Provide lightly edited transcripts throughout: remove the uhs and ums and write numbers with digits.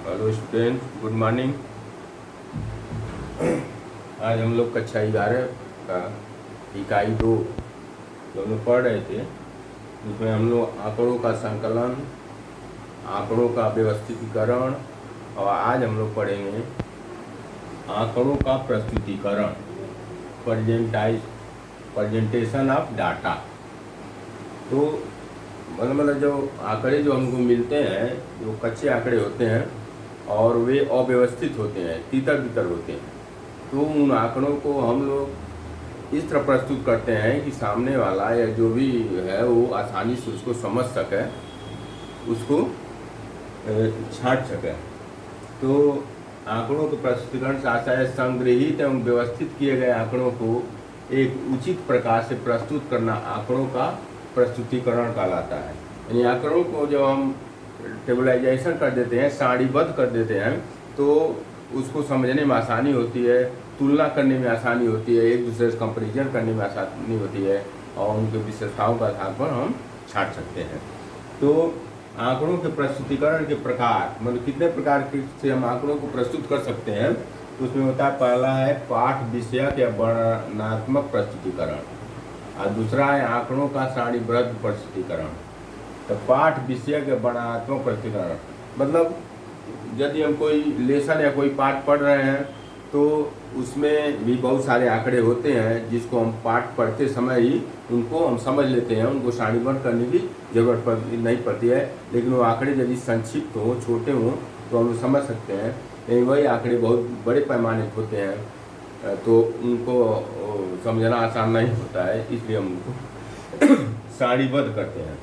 Hello student, good morning. आज हम लोग कक्षा 11 का इकाई 2 जो हम लोग पढ़ रहे थे, उसमें हम लोग आंकड़ों का संकलन, आंकड़ों का व्यवस्थितीकरण और आज हम लोग पढ़ेंगे आंकड़ों का प्रस्तुतिकरण, प्रेजेंटेशन ऑफ डाटा। तो मतलब जो आंकड़े जो हमको मिलते हैं, जो कच्चे आंकड़े होते हैं और वे अव्यवस्थित होते हैं, तितर बितर होते हैं, तो उन आंकड़ों को हम लोग इस तरह प्रस्तुत करते हैं कि सामने वाला या जो भी है वो आसानी से उसको समझ सके, उसको छांट सके। तो आंकड़ों के प्रस्तुतिकरण से आशा है संग्रहित एवं व्यवस्थित किए गए आंकड़ों को एक उचित प्रकार से प्रस्तुत करना आंकड़ों का प्रस्तुतिकरण कहलाता है। यानी आंकड़ों को जब हम टेबलाइजेशन कर देते हैं, सारणीबद्ध कर देते हैं, तो उसको समझने में आसानी होती है, तुलना करने में आसानी होती है, एक दूसरे से कंपेरिजन करने में आसानी होती है और उनके विशेषताओं का आधार पर हम छांट सकते हैं। तो आंकड़ों के प्रस्तुतिकरण के प्रकार, मतलब कितने प्रकार से हम आंकड़ों को प्रस्तुत कर सकते हैं, तो उसमें होता है पहला है पाठ विषयक या वर्णनात्मक प्रस्तुतिकरण और दूसरा है आंकड़ों का सारणीबद्ध प्रस्तुतिकरण। तो पाठ विषयक या वर्णनात्मक प्रस्तुतिकरण मतलब यदि हम कोई लेसन या कोई पाठ पढ़ रहे हैं तो उसमें भी बहुत सारे आंकड़े होते हैं जिसको हम पाठ पढ़ते समय ही उनको हम समझ लेते हैं, उनको सारणीबद्ध करने की जरूरत नहीं पड़ती है। लेकिन वो आंकड़े यदि संक्षिप्त हों, छोटे हों, तो हम समझ सकते हैं। लेकिन वही आंकड़े बहुत बड़े पैमाने होते हैं तो उनको समझना आसान नहीं होता है, इसलिए हम उनको सारणीबद्ध करते हैं।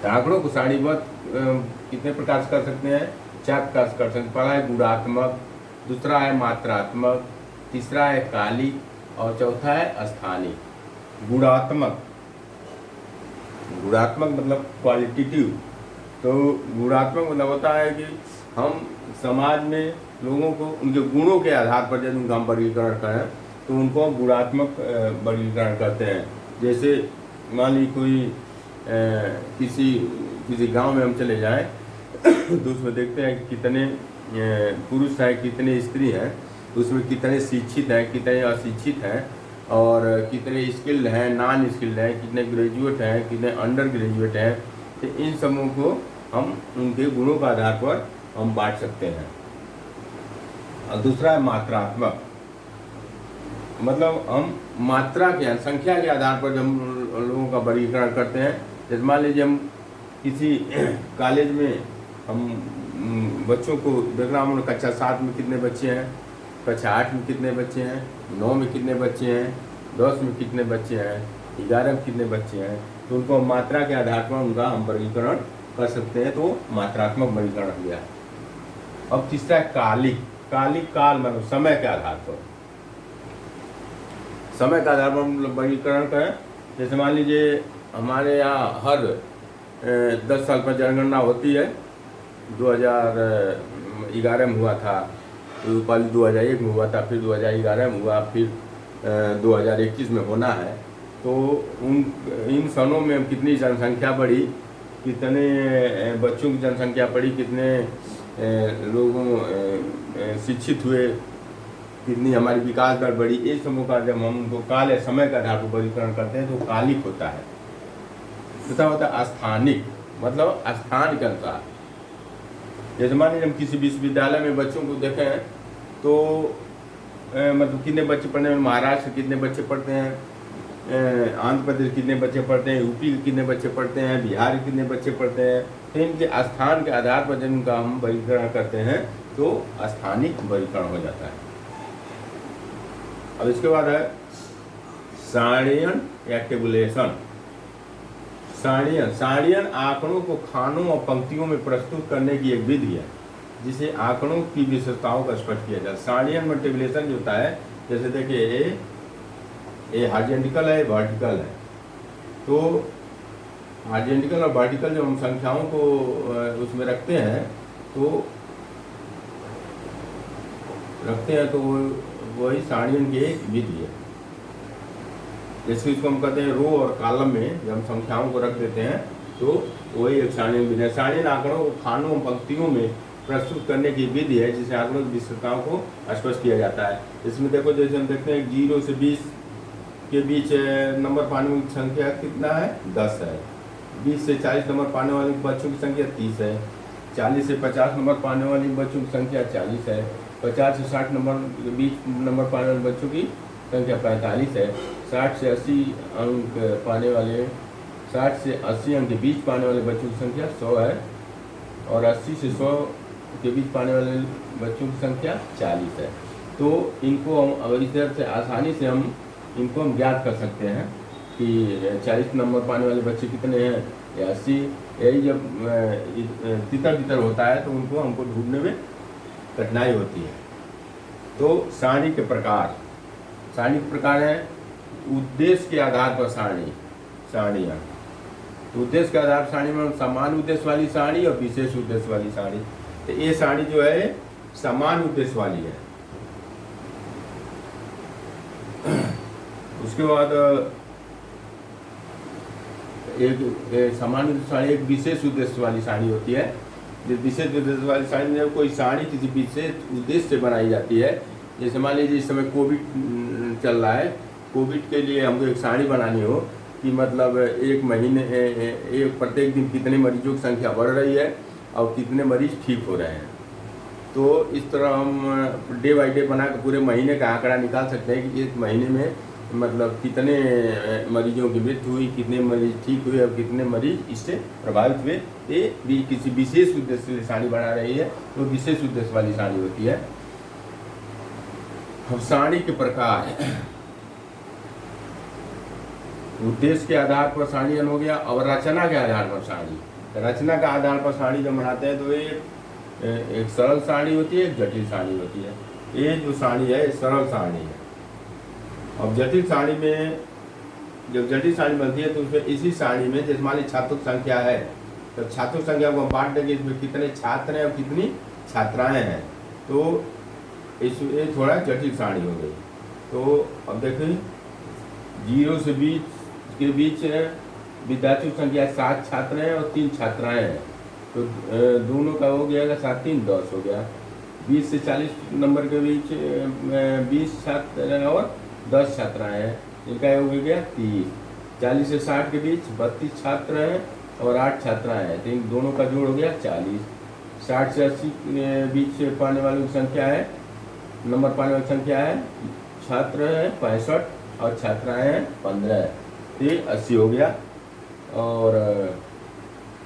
तो आंकड़ों को सारणीबद्ध कितने प्रकार से कर सकते हैं? 4 प्रकार से कर सकते हैं। पहला है गुणात्मक, दूसरा है मात्रात्मक, तीसरा है कालिक और चौथा है स्थानिक। गुणात्मक मतलब क्वालिटेटिव। तो गुणात्मक मतलब होता है कि हम समाज में लोगों को उनके गुणों के आधार पर यदि उनका हम वर्गीकरण करें तो उनको वर्गीकरण करते हैं। जैसे मान लीजिए कोई किसी गांव में हम चले जाएं तो उसमें देखते हैं कि कितने पुरुष हैं, कितने स्त्री हैं, उसमें कितने शिक्षित हैं, कितने अशिक्षित हैं और कितने स्किल्ड हैं, नॉन स्किल्ड हैं, कितने ग्रेजुएट हैं, कितने अंडर ग्रेजुएट हैं। तो इन समूह को हम उनके गुणों के आधार पर हम बांट सकते हैं। और दूसरा है मात्रात्मक, मतलब हम मात्रा के संख्या के आधार पर हम लोगों का वर्गीकरण करते हैं। जैसे मान लीजिए हम किसी कॉलेज में हम बच्चों को देखना, हम कक्षा 7 में कितने बच्चे हैं, कक्षा 8 में कितने बच्चे हैं, 9 में कितने बच्चे हैं, 10 में कितने बच्चे हैं, 11 में कितने बच्चे हैं, तो उनको मात्रा के आधार पर उनका हम वर्गीकरण कर सकते हैं। तो मात्रात्मक वर्गीकरण हो गया। अब तीसरा है कालिक। कालिक काल मतलब समय के आधार पर, समय के आधार पर हम वर्गीकरण करें। जैसे मान लीजिए हमारे यहाँ हर 10 साल पर जनगणना होती है। 2011 में हुआ था, तो पहले 2001 में हुआ था, फिर 2011 में हुआ, फिर 2021 में होना है। तो इन सनों में कितनी जनसंख्या बढ़ी, कितने बच्चों की जनसंख्या बढ़ी, कितने लोगों शिक्षित हुए, कितनी हमारी विकास दर बढ़ी, इस समूह का जब हम उनको काल या समय के आधार पर वर्गीकरण करते हैं तो कालिक होता है। दूसरा होता है स्थानिक, मतलब स्थान के अनुसार। जैसे मान लीजिए हम किसी विश्वविद्यालय में बच्चों को देखें तो मतलब कितने बच्चे पढ़ते हैं, महाराष्ट्र कितने बच्चे पढ़ते हैं, आंध्र प्रदेश कितने बच्चे पढ़ते हैं, यूपी के कितने बच्चे पढ़ते हैं, बिहार के कितने बच्चे पढ़ते हैं। तो इनके स्थान के आधार पर जब इनका हम वर्गीकरण करते हैं तो स्थानिक वर्गीकरण हो जाता है। अब इसके बाद है सारणीयन या टेबुलेशन। सारणीयन आंकड़ों को खानों और पंक्तियों में प्रस्तुत करने की एक विधि है जिसे आंकड़ों की विशेषताओं का स्पष्ट किया जाता है। सारणीयन में टेबुलेशन जो होता है, जैसे देखिए ये हॉरिजॉन्टल है, वर्टिकल है। तो हॉरिजॉन्टल और वर्टिकल जब हम संख्याओं को उसमें रखते हैं तो वही सारणीयन की एक विधि है। जैसे इसको हम कहते हैं रो और कॉलम में जब हम संख्याओं को रख देते हैं तो वही एक सारणीयन विधि है। सारणीयन आंकड़ों को खानों और पंक्तियों में प्रस्तुत करने की विधि है जिसे आंकड़ों की विशेषताओं को स्पष्ट किया जाता है। इसमें देखो जैसे हम देखते हैं 0 से 20 के बीच नंबर पाने वाली संख्या कितना है, 10 है। 20 से 40 नंबर पाने वाले बच्चों की संख्या 30 है। 40 से 50 नंबर पाने वाले बच्चों की संख्या 40 है। 50 से 60 नंबर के बीच नंबर पाने वाले बच्चों की संख्या 45 है। 60 से 80 अंक पाने वाले 60 से 80 अंक के बीच पाने वाले बच्चों की संख्या 100 है। और 80 से 100 के बीच पाने वाले बच्चों की संख्या 40 है। तो इनको हम अगर इस तरह से आसानी से हम इनको हम ज्ञात कर सकते हैं कि 40 नंबर पाने वाले बच्चे कितने हैं या 80। यही जब तितर बितर होता है तो उनको हमको ढूंढने में कठिनाई होती है। तो सारणी के प्रकार हैं उद्देश्य के आधार पर सारणियाँ। तो उद्देश्य के आधार सारणी में समान उद्देश्य वाली सारणी और विशेष उद्देश्य वाली सारणी। तो ये सारणी जो है समान उद्देश्य वाली है। उसके बाद एक समान उद्देश्य सारणी, एक विशेष उद्देश्य वाली सारणी होती है। जिस विशेष उद्देश्य वाली सारणी में कोई सारणी किसी विशेष उद्देश्य से बनाई जाती है। जैसे मान लीजिए इस समय कोविड चल रहा है, कोविड के लिए हमको एक सारणी बनानी हो कि मतलब एक महीने प्रत्येक दिन कितने मरीजों की संख्या बढ़ रही है और कितने मरीज ठीक हो रहे हैं। तो इस तरह हम डे बाई डे बना के पूरे महीने का आंकड़ा निकाल सकते हैं कि इस महीने में मतलब कितने मरीजों की मृत्यु हुई, कितने मरीज ठीक हुए और कितने मरीज इससे प्रभावित हुए। ये भी किसी विशेष उद्देश्य से सारणी बना रही है तो विशेष उद्देश्य वाली सारणी होती है। अब सारणी के प्रकार, उद्देश्य के आधार पर सारणी हो गया और रचना के आधार पर सारणी। रचना के आधार पर सारणी जब बनाते हैं तो एक सरल सारणी होती है, एक जटिल सारणी होती है। ये जो सारणी है सरल सारणी है। अब जटिल सारणी में जब जटिल सारणी बनती है तो उसमें इसी सारणी में जैसे मान लीजिए छात्रों की संख्या है तो छात्रों की संख्या को हम बांट देंगे, इसमें कितने छात्र हैं और कितनी छात्राएं हैं। तो इसमें थोड़ा जटिल सारणी हो गई। तो अब देखें 0 से 20 के बीच विद्यार्थियों की संख्या 7 छात्र हैं और 3 छात्राएं हैं। तो दोनों का हो गया 7 3 10 हो गया। 20 से 40 नंबर के बीच 20 छात्र और 10 छात्राएं हैं, इनका योग हो गया 30। 40 से 60 के बीच 32 छात्र हैं और 8 छात्राएं हैं, तो इन दोनों का जोड़ हो गया 40। 60 से 80 के बीच पाने वालों की संख्या है, नंबर पाने वाली संख्या है, छात्र हैं 65 और छात्राएं हैं 15, तो ये 80 हो गया। और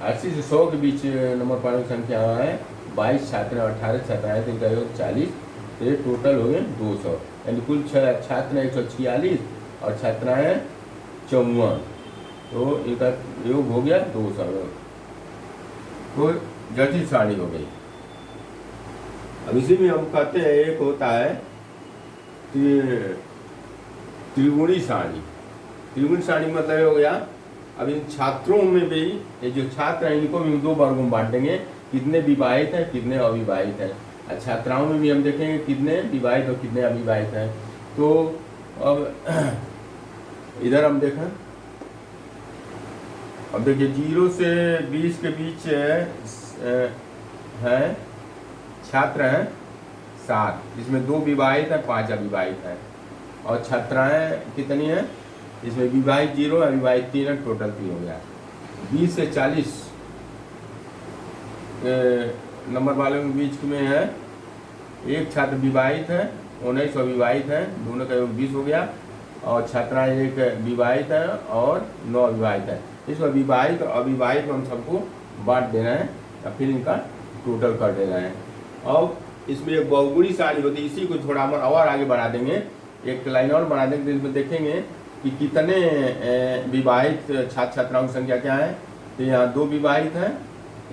80 से 100 के बीच नंबर पाने की संख्या है 22 छात्र और 18 छात्राएं, तो इनका योग 40, तो ये टोटल हो गए 200। यानी कुल छात्र 146 और छात्राएं 54, तो इनका योग हो गया 200। तो जटिल सारणी हो गई। अब इसी में हम कहते हैं एक होता है त्रिगुणी सारणी। त्रिगुणी सारणी मतलब हो गया, अब इन छात्रों में भी ये जो छात्र हैं इनको भी 2 वर्गों में बांट देंगे, कितने विवाहित हैं कितने अविवाहित हैं। छात्राओं में भी हम देखेंगे कितने विवाहित और कितने अविवाहित हैं। तो अब इधर हम देखें, अब देखिए 0 से 20 के बीच हैं छात्र हैं 7, जिसमें 2 विवाहित हैं 5 अविवाहित हैं। और छात्राएं कितनी हैं, इसमें विवाहित 0 अविवाहित 3 है, टोटल 3 हो गया। 20 से 40 नंबर वालों के बीच में है, एक छात्र विवाहित है 19 अविवाहित हैं, दोनों का योग 20 हो गया। और छात्राएं एक विवाहित है और 9 अविवाहित है। इसमें विवाहित और अविवाहित हम सबको बांट देना है और फिर इनका टोटल कर देना है। और इसमें एक बहुगुणी सारणी होती है, इसी को थोड़ा हम और आगे बढ़ा देंगे, एक लाइन और बढ़ा देंगे, इसमें देखेंगे कि कितने विवाहित छात्र छात्राओं की संख्या क्या है। तो यहाँ 2 विवाहित हैं,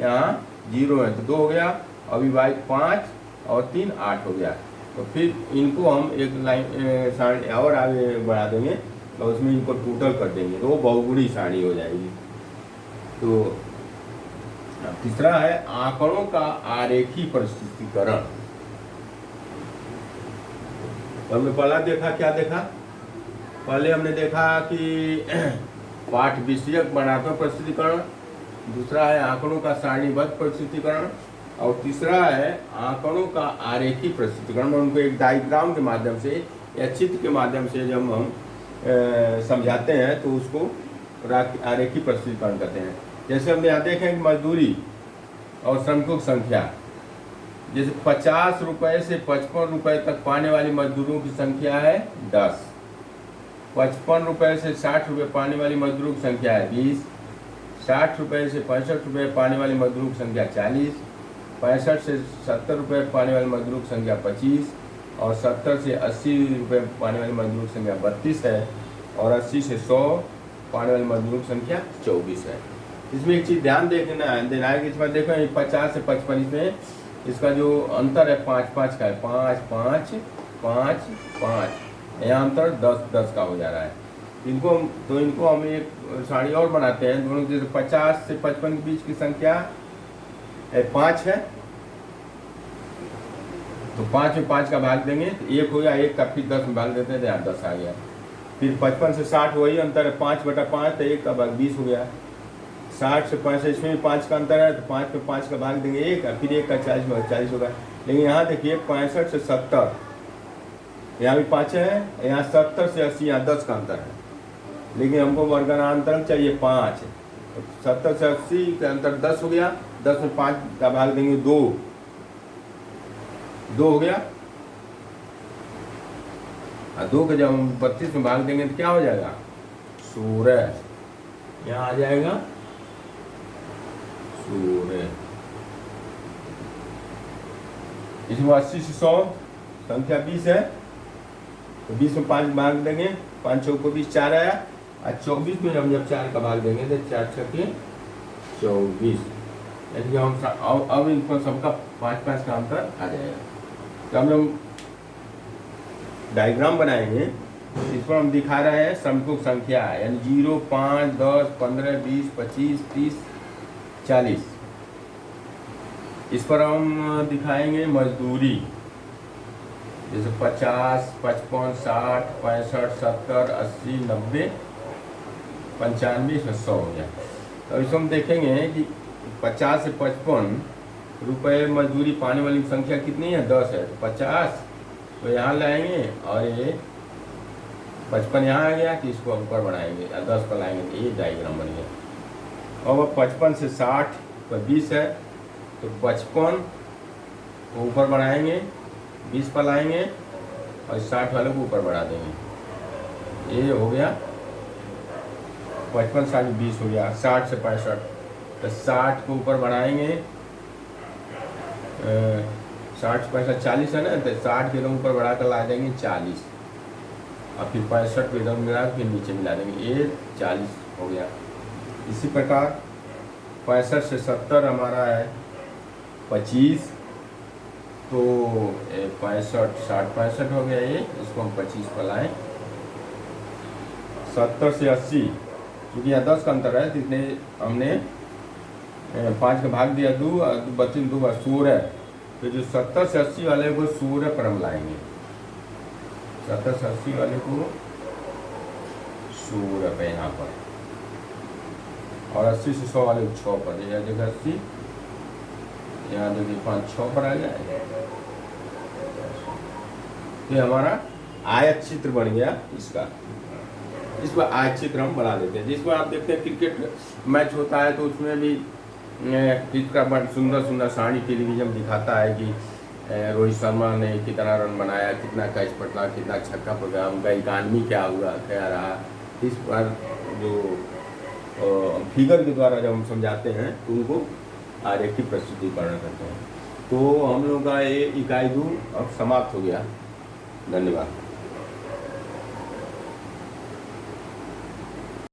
यहाँ 0 है, तो 2 हो गया। अविवाहित 5 और 3 8 हो गया। तो फिर इनको हम एक लाइन सारणी और आगे बढ़ा देंगे और उसमें इनको टोटल कर देंगे, तो वो बहुगुणी सारणी हो जाएगी। तो तीसरा है आंकड़ों का आरेखी प्रस्तुतिकरण। हमने पहला देखा, क्या देखा, पहले हमने देखा कि पाठ विषयक बनात्मक प्रस्तुतिकरण, दूसरा है आंकड़ों का सारणीबद्ध प्रस्तुतिकरण, और तीसरा है आंकड़ों का आरेखी प्रस्तुतिकरण। उनको एक डायग्राम के माध्यम से या चित्र के माध्यम से जब हम समझाते हैं तो उसको आरेखी प्रस्तुतिकरण करते हैं। जैसे हम यहाँ देखें कि मजदूरी और श्रमिकों की संख्या, जैसे 50 रुपये से 55 रुपये तक पाने वाली मजदूरों की संख्या है 10, 55 रुपये से 60 रुपये पाने वाली मजदूरों की संख्या है 20, 60 रुपये से 65 रुपये पाने वाली मजदूरों की संख्या 40, 65 से 70 रुपये पाने वाले मजदूरों की संख्या 25 और 70 से 80 रुपये पाने वाले मजदूरों की संख्या 32 है और 80 से 100 पाने वाले मजदूरों की संख्या 24 है। इसमें एक चीज़ ध्यान देना है कि इसमें देखो 50 से 55 में इसका जो अंतर है 5-5 का है, 5-5 5-5 यहाँ अंतर 10-10 का हो जा रहा है। इनको हम एक साड़ी और बनाते हैं। दोनों जैसे 50 से 55 के बीच की संख्या 5 है, तो 5 में 5 का भाग देंगे तो 1 हो गया, 1 का फिर 10 में भाग देते हैं तो यहाँ 10 आ गया। फिर 55 से 60 वही अंतर है 5/5, तो 1 का भाग 20 हो गया। 60 से 65 इसमें भी 5 का अंतर है तो 5 में 5 का भाग देंगे 1, फिर 1 का 40 में 40 होगा। लेकिन यहाँ देखिए 65 से 70 यहाँ भी 5 है, यहाँ 70 से 80 यहाँ 10 का अंतर है, लेकिन हमको वर्गांतर चाहिए 5, तो 70 से 80 का अंतर 10 हो गया, 10 में 5 का भाग देंगे 2 हो गया, और 2 का जब हम 32 में भाग देंगे तो क्या हो जाएगा 16, यहाँ आ जाएगा 16। इसमें 80 से 100 संख्या 20 है, तो 20 में 5 भाग देंगे, 5 चौक को 20 4 आया, और 24 में हम जब 4 का भाग देंगे तो 4 छक्के 24, यानी कि हम अब इनको सबका 5-5 का अंतर आ जाएगा। तो हम डायग्राम बनाएंगे, इस पर हम दिखा रहे हैं श्रमिकों की संख्या, यानी 0, 5, 10, 15, 20, 25, 30, 40। इस पर हम दिखाएंगे मजदूरी, जैसे 50, 55, 60, 65, 70, 80, 90, 95, 100 हो गया। तो इसमें हम देखेंगे कि 50 से 55 रुपये मजदूरी पाने वाली संख्या कितनी है 10 है, तो 50 तो यहाँ लाएंगे और ये 55 यहाँ आ गया कि इसको ऊपर बढ़ाएंगे और 10 पर लाएंगे, तो ये डायग्राम बन गया। और 55 से 60 पर 20 है, तो 55 को ऊपर बढ़ाएंगे, 20 पर लाएंगे और 60 वाले को ऊपर बढ़ा देंगे, ये हो गया 55 60 20 हो गया। 60 से 65 तो 60 को ऊपर बढ़ाएंगे, 60 से 65 40 है ना, तो 60 के ऊपर बढ़ा कर ला देंगे 40 और फिर 65 को इधर मिला फिर नीचे मिला देंगे, ये 40 हो गया। इसी प्रकार 65 से 70 हमारा है 25, तो 65 60 65 हो गया, ये इसको हम 25 पर लाएँ। 70 से 80 क्योंकि यहाँ 10 का अंतर है, तो इसने हमने 5 का भाग दिया 2 और 32 2 16, तो जो 70 से 80 वाले को 16 पर हम लाएंगे, 70 से 80 वाले को 16 पे यहाँ पर, और 80 से 100 वाले को 6 पर, यहाँ देखिए 80, यहाँ देखिए 5-6 पर आ जाए। ये हमारा आयत चित्र बन गया इसका। इस पर आयत चित्र हम बना देते हैं, जिसमें आप देखते हैं क्रिकेट मैच होता है तो उसमें भी इसका बड़ा सुंदर सुंदर सारणी टेलीविजन दिखाता है कि रोहित शर्मा ने कितना रन बनाया, कितना कैच पकड़ा, कितना छक्का पकड़ा, उनका इकानमी क्या हुआ क्या रहा। इस पर जो फिगर के द्वारा जब हम समझाते हैं तो उनको आरेखी प्रस्तुतिकरण करते हैं। तो हम लोगों का ये इकाई 2 अब समाप्त हो गया। धन्यवाद।